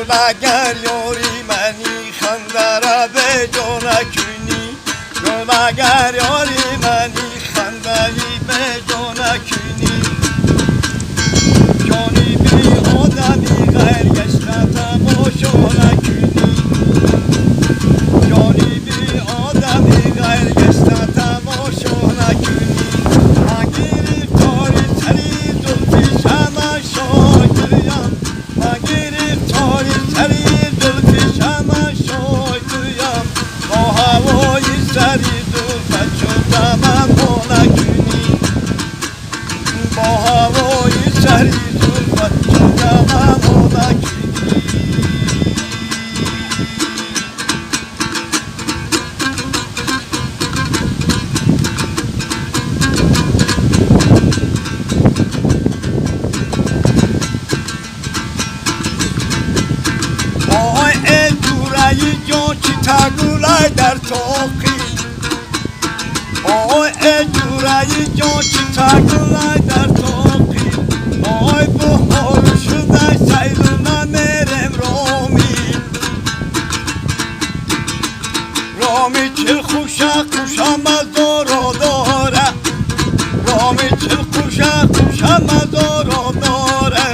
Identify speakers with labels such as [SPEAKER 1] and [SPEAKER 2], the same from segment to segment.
[SPEAKER 1] اگر یاری منی خنده را به جا نکنی، گل اگر یاری منی خنده به جا نکنی، جانی بی آدمی غیر گشته تماشا نکنی، جانی بی آدمی غیر گشته تماشا نکنی. من گرفتاری سری زلفی شمع شاگریم، من گرفتاری سری زلفی شمع شاگریم، با هوای سری زلفت شدم اما نکنی، با هوای سری زلفت شدم اما نکنی. جان چی تگولای در توقی، آی جورایی جان چی تگولای در توقی، آی بهار شده سیل نمیرم رامی چل خوشه خوشه مزارا داره، رامی چل خوشه خوشه مزارا داره،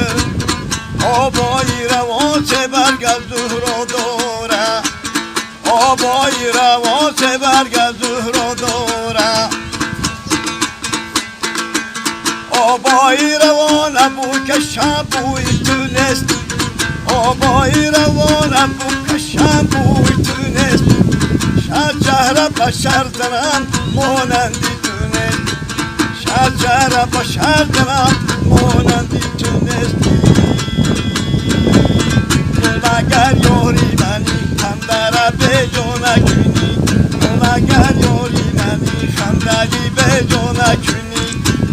[SPEAKER 1] آبایی روان چه برگل زهرا داره، آبایی روان چه برگل زهرا داره، آبایی روان ابو کشم بوی تونست، آبایی روان ابو کشم بوی تونست، شجره بشر دارم مانندی تونست، شجره بشر دارم مانندی تونستی. اگر یاری منی خنده را به جا نکنی، اگر یاری منی خنده به جا نکنی،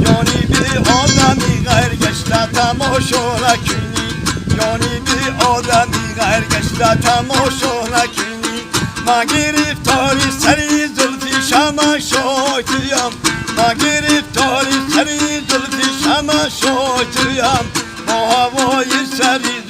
[SPEAKER 1] جانی بی آدمی غیر گشته تماشا نکنی، جانی بی آدمی غیر گشته تماشا نکنی. من گرفتاری سری زلفی شمع شاگریم، من گرفتاری سری زلفی شمع شاگریم، با هوای سری